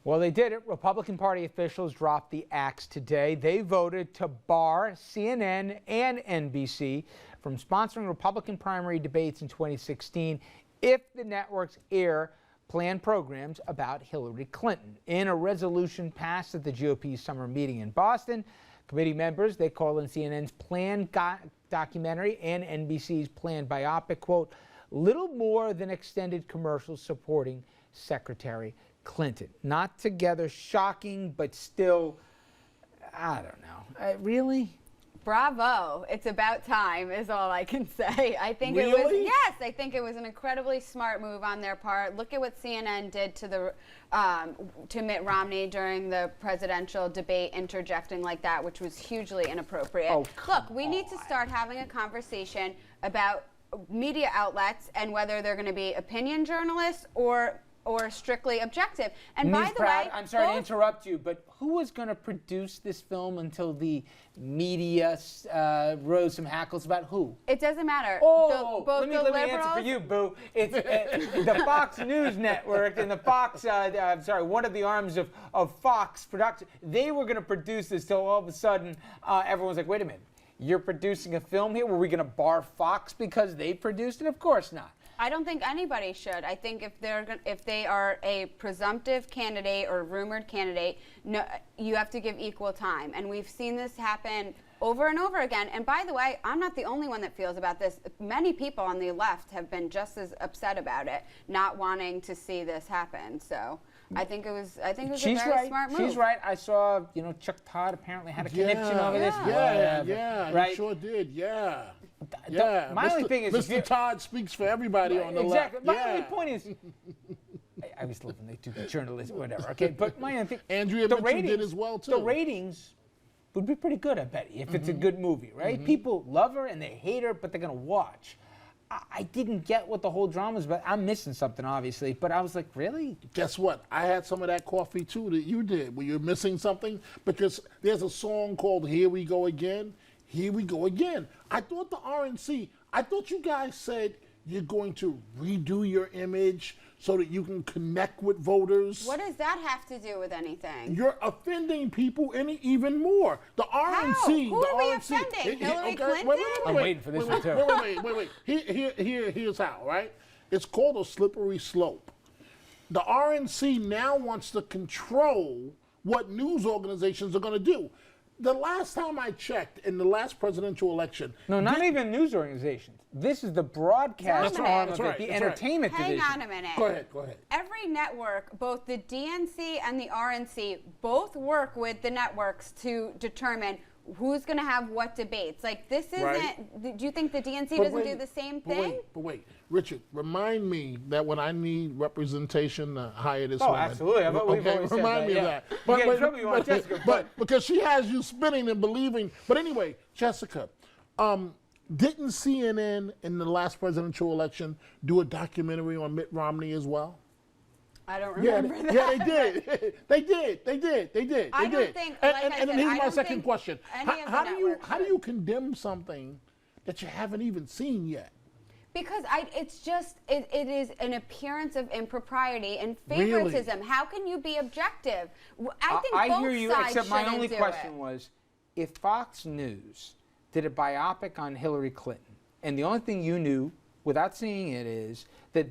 Well, they did it. Republican Party officials dropped the axe today. They voted to bar CNN and NBC from sponsoring Republican primary debates in 2016 if the networks air planned programs about Hillary Clinton. In a resolution passed at the GOP summer meeting in Boston, committee members, they call in CNN's planned documentary and NBC's planned biopic, quote, little more than extended commercials supporting Secretary Clinton. Not together, shocking, but still, I don't know. Really? Bravo. It's about time is all I can say. I think really? It was, yes, I think it was an incredibly smart move on their part. Look at what CNN did to Mitt Romney during the presidential debate, interjecting like that, which was hugely inappropriate. Oh, look, we need to start having a conversation about media outlets and whether they're going to be opinion journalists or strictly objective. And by the way, I'm sorry to interrupt you, but who was going to produce this film until the media rose some hackles about who? It doesn't matter. Let me answer for you, Boo. It's the Fox News Network and the Fox, one of the arms of Fox Production. They were going to produce this till all of a sudden everyone's like, wait a minute, you're producing a film here? Were we going to bar Fox because they produced it? Of course not. I don't think anybody should. I think if they are a presumptive candidate or rumored candidate, no, you have to give equal time. And we've seen this happen over and over again. And by the way, I'm not the only one that feels about this. Many people on the left have been just as upset about it, not wanting to see this happen. So I think it was a very smart move. She's right. I saw, Chuck Todd apparently had a connection over this. Yeah, right? He sure did. Yeah. My only thing is, Mr. Todd speaks for everybody on the left. Exactly. My only point is, I was living they do the journalism, whatever. Okay, but my only thing, Andrea Mitchell did as well too. The ratings would be pretty good, I bet, if it's a good movie, right? People love her and they hate her, but they're gonna watch. I didn't get what the whole drama was about. I'm missing something, obviously, but I was like, really? Guess what? I had some of that coffee too that you did. Were you missing something? Because there's a song called "Here We Go Again." Here we go again. I thought the RNC, I thought you guys said you're going to redo your image so that you can connect with voters. What does that have to do with anything? You're offending people even more. The RNC. How? Who the are we RNC, offending? Hillary Clinton? Wait. I'm waiting for this one too. Wait. Here's how, right? It's called a slippery slope. The RNC now wants to control what news organizations are going to do. The last time I checked, in the last presidential election... No, not even news organizations. This is the broadcast arm of it, the entertainment division. Hang on a minute. Go ahead. Every network, both the DNC and the RNC, both work with the networks to determine who's going to have what debates. Like, this isn't... Right. Do you think the DNC doesn't do the same thing? But wait. Richard, remind me that when I need representation to hire this woman... Oh, absolutely. Remind me of that. But because she has you spinning and believing... But anyway, Jessica, didn't CNN in the last presidential election do a documentary on Mitt Romney as well? I don't remember that. Yeah, they did. They did. I don't think, like I said, and here's my second question. How do you condemn something that you haven't even seen yet? Because it is an appearance of impropriety and favoritism. Really? How can you be objective? I think I both hear you, sides except my only do question it. was, if Fox News did a biopic on Hillary Clinton, and the only thing you knew, without seeing it, is that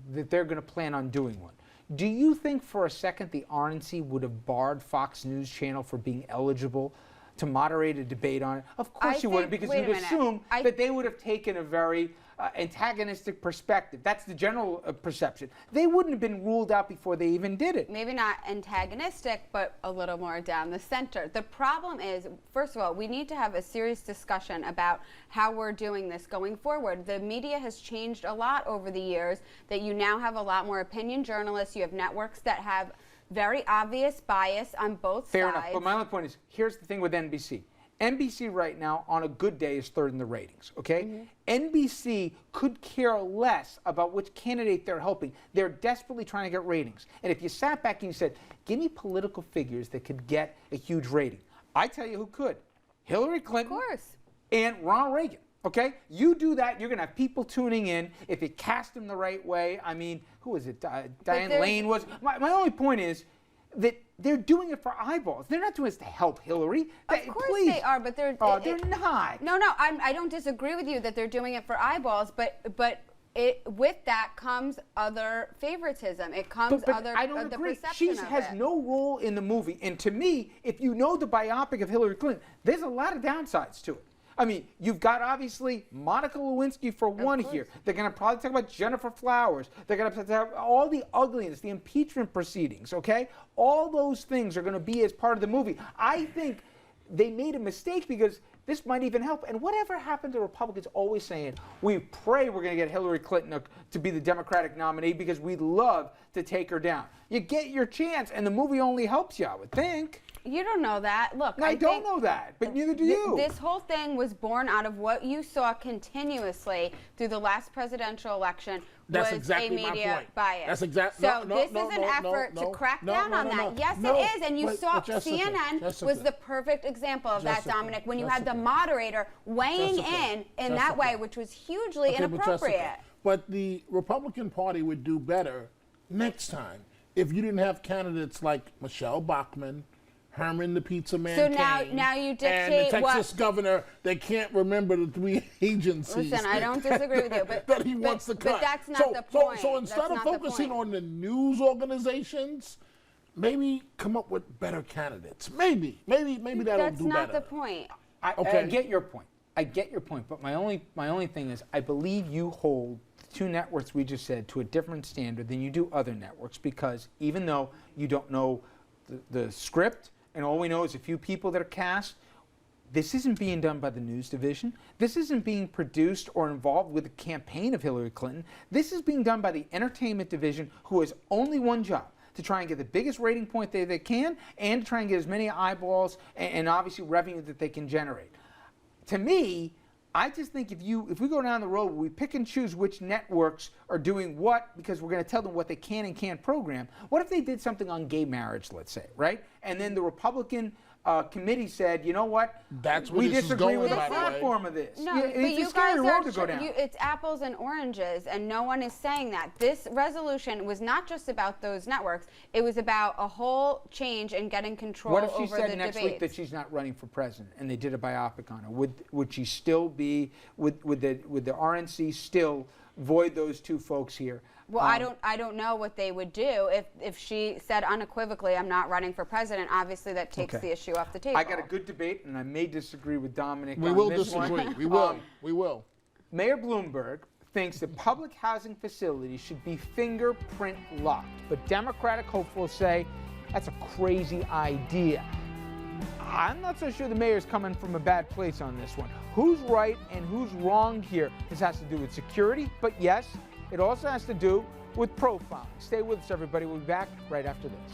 they're going to plan on doing one. Do you think for a second the RNC would have barred Fox News Channel for being eligible to moderate a debate on it? Of course you wouldn't, because you'd assume that they would have taken a very antagonistic perspective. That's the general perception. They wouldn't have been ruled out before they even did it. Maybe not antagonistic, but a little more down the center. The problem is, first of all, we need to have a serious discussion about how we're doing this going forward. The media has changed a lot over the years, that you now have a lot more opinion journalists. You have networks that have very obvious bias on both sides. Fair enough, but my only point is, here's the thing with NBC. NBC right now, on a good day, is third in the ratings, okay? NBC could care less about which candidate they're helping. They're desperately trying to get ratings. And if you sat back and you said, give me political figures that could get a huge rating, I tell you who could. Hillary Clinton Of course. and Ronald Reagan. Okay? You do that, you're going to have people tuning in. If you cast them the right way, I mean, who was it? Diane Lane was. My only point is that they're doing it for eyeballs. They're not doing this to help Hillary. Of course they are, but they're not. No, I don't disagree with you that they're doing it for eyeballs, but with that comes other favoritism. It comes other I don't agree. perception She of has it. no role in the movie, and to me, if you know the biopic of Hillary Clinton, there's a lot of downsides to it. I mean, you've got obviously Monica Lewinsky for one here. They're going to probably talk about Jennifer Flowers. They're going to talk about all the ugliness, the impeachment proceedings, okay? All those things are going to be as part of the movie. I think they made a mistake because this might even help. And whatever happened to Republicans always saying, we pray we're going to get Hillary Clinton to be the Democratic nominee because we'd love to take her down. You get your chance, and the movie only helps you, I would think. You don't know that. Look, I don't know that, but neither do you. This whole thing was born out of what you saw continuously through the last presidential election. That's was exactly a media my point. bias. That's exactly. So this is an effort to crack down on that. Yes, it is. And you saw CNN was the perfect example of that, Dominic, when you had the moderator weighing in that way, which was hugely inappropriate. But the Republican Party would do better next time if you didn't have candidates like Michelle Bachmann, Herman the Pizza Man, so now you dictate and the Texas governor that can't remember the 3 agencies. Listen, I don't disagree with you, but that he wants to cut. But that's not the point. So instead of focusing on the news organizations, maybe come up with better candidates. Maybe that'll do better. That's not the point. I get your point. I get your point, but my only thing is I believe you hold the 2 networks we just said to a different standard than you do other networks, because even though you don't know the script and all we know is a few people that are cast, this isn't being done by the news division. This isn't being produced or involved with the campaign of Hillary Clinton. This is being done by the entertainment division, who has only one job: to try and get the biggest rating point they can, and to try and get as many eyeballs and obviously revenue that they can generate. To me, I just think if we go down the road, we pick and choose which networks are doing what because we're going to tell them what they can and can't program. What if they did something on gay marriage, let's say, right? And then the Republican committee said, you know what? That's where we this disagree is with going, the platform of this. No, yeah, but it's you a scary guys road to go down. It's apples and oranges, and no one is saying that. This resolution was not just about those networks. It was about a whole change in getting control over the debates. What if she said next week that she's not running for president and they did a biopic on her? Would she still be, would the RNC still void those 2 folks here? Well, I don't know what they would do if she said unequivocally, I'm not running for president. Obviously, that takes the issue off the table. I got a good debate, and I may disagree with Dominic. We will disagree. We will. We will. Mayor Bloomberg thinks that public housing facilities should be fingerprint locked, but Democratic hopefuls say that's a crazy idea. I'm not so sure the mayor's coming from a bad place on this one. Who's right and who's wrong here? This has to do with security, but yes, it also has to do with profiling. Stay with us, everybody. We'll be back right after this.